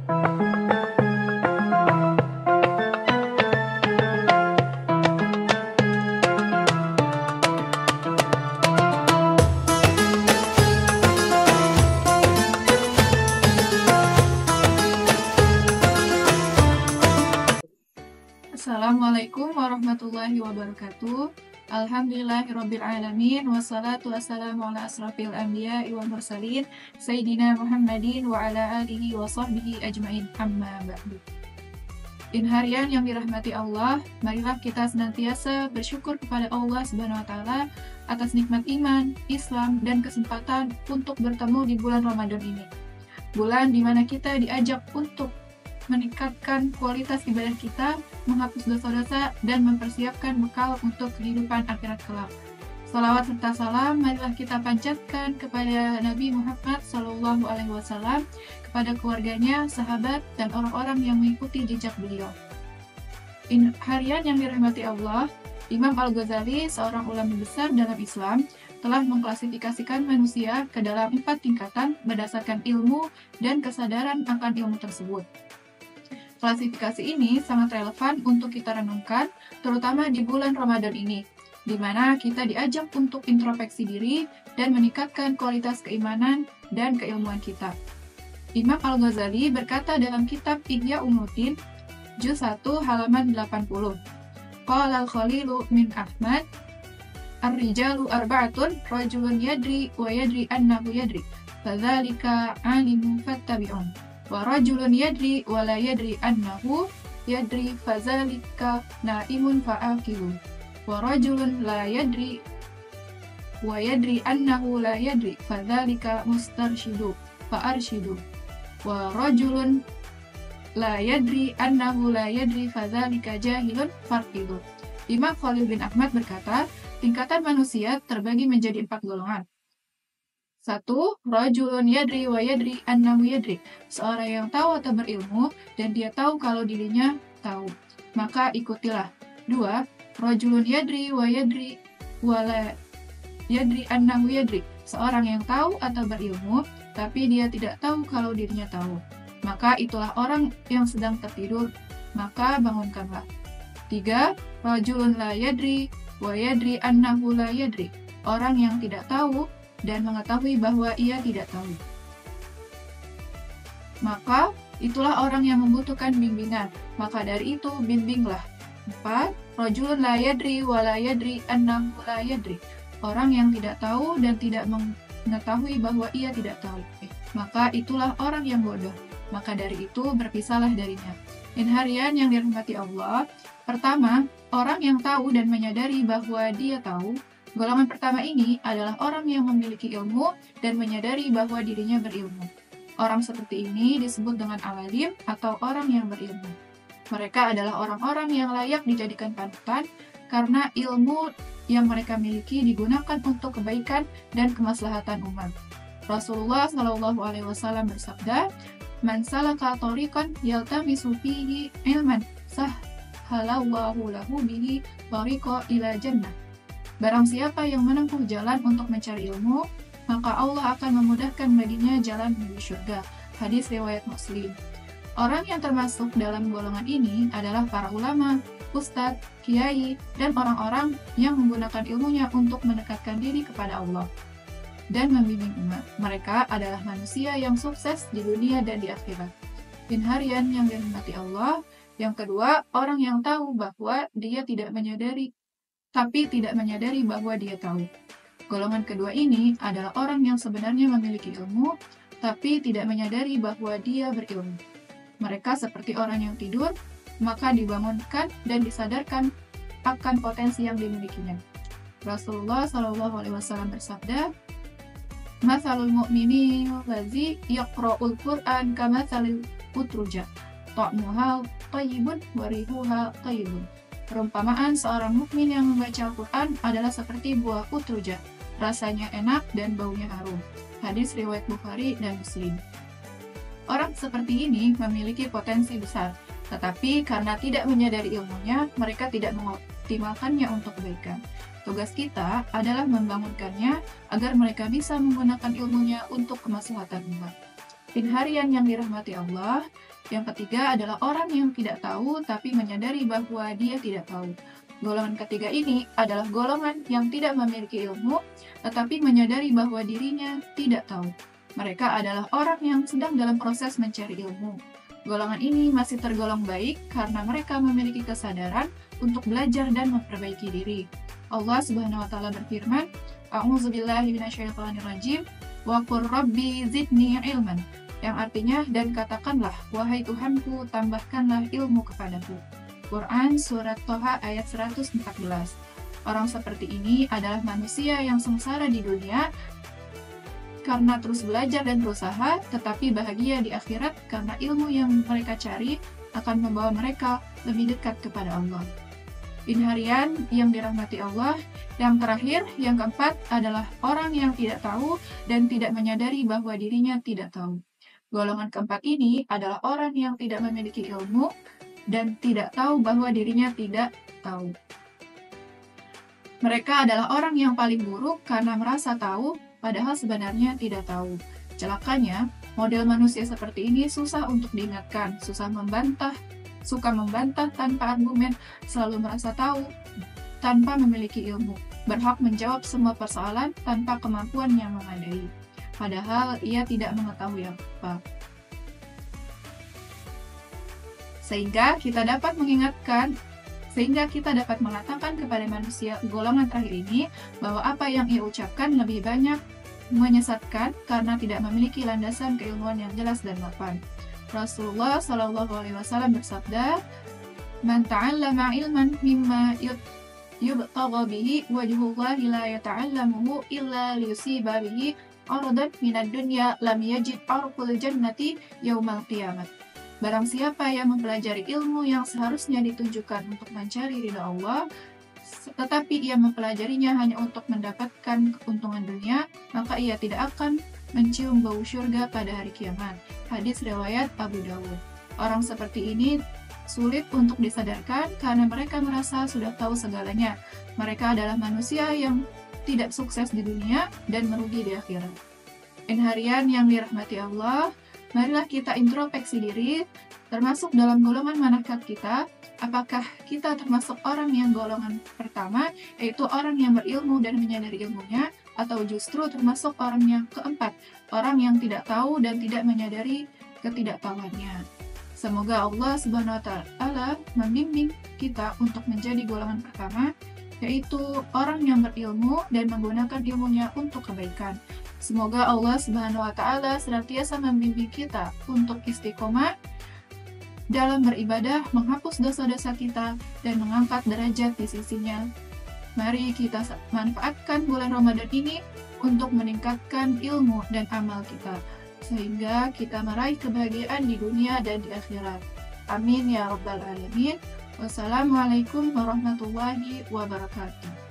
Assalamualaikum warahmatullahi wabarakatuh. Alhamdulillahirrabbilalamin. Wassalatu wassalamu ala asrafil anbiya'i wal mursalin Sayyidina Muhammadin wa ala alihi wa sahbihi ajmain, amma ba'du. In harian yang dirahmati Allah, marilah kita senantiasa bersyukur kepada Allah Subhanahu wa Ta'ala atas nikmat iman, Islam, dan kesempatan untuk bertemu di bulan Ramadan ini. Bulan di mana kita diajak untuk meningkatkan kualitas ibadah kita, menghapus dosa-dosa, dan mempersiapkan bekal untuk kehidupan akhirat kelak. Salawat serta salam marilah kita panjatkan kepada Nabi Muhammad SAW, kepada keluarganya, sahabat, dan orang-orang yang mengikuti jejak beliau. Harian yang dirahmati Allah, Imam Al-Ghazali, seorang ulama besar dalam Islam, telah mengklasifikasikan manusia ke dalam 4 tingkatan berdasarkan ilmu dan kesadaran akan ilmu tersebut. Klasifikasi ini sangat relevan untuk kita renungkan, terutama di bulan Ramadan ini, di mana kita diajak untuk introspeksi diri dan meningkatkan kualitas keimanan dan keilmuan kita. Imam Al-Ghazali berkata dalam kitab Ihya Ulumuddin, juz 1 halaman 80. Qala al-Khalilu min Ahmad, ar-rijalu arba'atun, rajulun yadri wa yadri annahu yadri, fadzalika alimu fattabi'un. Wa rajulun yadri wa la yadri annahu yadri fazalika naimun fa'aqilu. Wa rajulun la yadri wa yadri annahu la yadri fazalika mustarshidu fa'arshidu. Wa rajulun la yadri annahu la yadri fazalika jahilun farqidu. Imam Khalil bin Ahmad berkata, tingkatan manusia terbagi menjadi 4 golongan. 1. Rajulun yadri wa yadri annahu yadri. Seorang yang tahu atau berilmu dan dia tahu kalau dirinya tahu, maka ikutilah. 2. Rajulun yadri wa yadri wa la yadri annahu yadri. Seorang yang tahu atau berilmu tapi dia tidak tahu kalau dirinya tahu, maka itulah orang yang sedang tertidur, maka bangunkanlah. 3. Rajulun la yadri wa yadri annahu la yadri. Orang yang tidak tahu dan mengetahui bahwa ia tidak tahu, maka itulah orang yang membutuhkan bimbingan, maka dari itu bimbinglah. 4. Rajulun la yadri wa la yadri annahu la yadri. Orang yang tidak tahu dan tidak mengetahui bahwa ia tidak tahu, maka itulah orang yang bodoh, maka dari itu berpisahlah darinya. Harian yang dirahmati Allah, pertama, orang yang tahu dan menyadari bahwa dia tahu. Golongan pertama ini adalah orang yang memiliki ilmu dan menyadari bahwa dirinya berilmu. Orang seperti ini disebut dengan alalim atau orang yang berilmu. Mereka adalah orang-orang yang layak dijadikan panutan karena ilmu yang mereka miliki digunakan untuk kebaikan dan kemaslahatan umat. Rasulullah SAW bersabda, "Man salaka thariqan yaltamisu fihi ilman, sahhalallahu lahu bihi thariqa ila jannah." Barang siapa yang menempuh jalan untuk mencari ilmu, maka Allah akan memudahkan baginya jalan menuju surga. Hadis riwayat Muslim. Orang yang termasuk dalam golongan ini adalah para ulama, ustadz, kiai, dan orang-orang yang menggunakan ilmunya untuk mendekatkan diri kepada Allah dan membimbing umat. Mereka adalah manusia yang sukses di dunia dan di akhirat. Harian yang dirahmati Allah. Yang kedua, orang yang tahu bahwa dia tidak menyadari bahwa dia tahu. Golongan kedua ini adalah orang yang sebenarnya memiliki ilmu, tapi tidak menyadari bahwa dia berilmu. Mereka seperti orang yang tidur, maka dibangunkan dan disadarkan akan potensi yang dimilikinya. Rasulullah SAW bersabda, "Matsalul mu'mini allazi yaqra'ul Qur'an kamatsalil utruja, ta'muha thayyibun wa rihuha thayyibun." Perumpamaan seorang mukmin yang membaca Al-Quran adalah seperti buah utruja, rasanya enak dan baunya harum. Hadis riwayat Bukhari dan Muslim. Orang seperti ini memiliki potensi besar, tetapi karena tidak menyadari ilmunya, mereka tidak mengoptimalkannya untuk kebaikan. Tugas kita adalah membangunkannya agar mereka bisa menggunakan ilmunya untuk kemaslahatan umat. Harian yang dirahmati Allah. Yang ketiga adalah orang yang tidak tahu tapi menyadari bahwa dia tidak tahu. Golongan ketiga ini adalah golongan yang tidak memiliki ilmu tetapi menyadari bahwa dirinya tidak tahu. Mereka adalah orang yang sedang dalam proses mencari ilmu. Golongan ini masih tergolong baik karena mereka memiliki kesadaran untuk belajar dan memperbaiki diri. Allah Subhanahu wa taala berfirman, A'udzubillahi minasyaitonirrajim, wa qur rabbi zidni ilman, yang artinya, dan katakanlah, wahai Tuhanku, tambahkanlah ilmu kepadaku. Quran Surat Toha ayat 114. Orang seperti ini adalah manusia yang sengsara di dunia karena terus belajar dan berusaha, tetapi bahagia di akhirat karena ilmu yang mereka cari akan membawa mereka lebih dekat kepada Allah. Harian yang dirahmati Allah. Yang terakhir, yang keempat adalah orang yang tidak tahu dan tidak menyadari bahwa dirinya tidak tahu. Golongan keempat ini adalah orang yang tidak memiliki ilmu dan tidak tahu bahwa dirinya tidak tahu. Mereka adalah orang yang paling buruk karena merasa tahu, padahal sebenarnya tidak tahu. Celakanya, model manusia seperti ini susah untuk diingatkan, suka membantah tanpa argumen, selalu merasa tahu tanpa memiliki ilmu, berhak menjawab semua persoalan tanpa kemampuan yang memadai. Padahal ia tidak mengetahui apa. Sehingga kita dapat mengatakan kepada manusia golongan terakhir ini bahwa apa yang ia ucapkan lebih banyak menyesatkan karena tidak memiliki landasan keilmuan yang jelas dan mapan. Rasulullah Shallallahu Alaihi Wasallam bersabda, "Man ta'allama ilman mimma yubtagha bihi wajhullahi la yata'allamuhu illa liyusiba bihi aradan minad dunya lam yajid arqul jannati yaumal qiyamah." Barang siapa yang mempelajari ilmu yang seharusnya ditujukan untuk mencari ridha Allah, tetapi ia mempelajarinya hanya untuk mendapatkan keuntungan dunia, maka ia tidak akan mencium bau syurga pada hari kiamat. Hadis riwayat Abu Dawud. Orang seperti ini sulit untuk disadarkan karena mereka merasa sudah tahu segalanya. Mereka adalah manusia yang tidak sukses di dunia dan merugi di akhirat. Harian yang dirahmati Allah, marilah kita introspeksi diri, termasuk dalam golongan manakah kita. Apakah kita termasuk orang yang golongan pertama, yaitu orang yang berilmu dan menyadari ilmunya, atau justru termasuk orang yang keempat, orang yang tidak tahu dan tidak menyadari ketidaktahuannya. Semoga Allah Subhanahu wa taala membimbing kita untuk menjadi golongan pertama, yaitu orang yang berilmu dan menggunakan ilmunya untuk kebaikan. Semoga Allah Subhanahu wa taala senantiasa membimbing kita untuk istiqomah dalam beribadah, menghapus dosa-dosa kita dan mengangkat derajat di sisinya. Mari kita manfaatkan bulan Ramadan ini untuk meningkatkan ilmu dan amal kita, sehingga kita meraih kebahagiaan di dunia dan di akhirat. Amin ya rabbal alamin. Wassalamualaikum warahmatullahi wabarakatuh.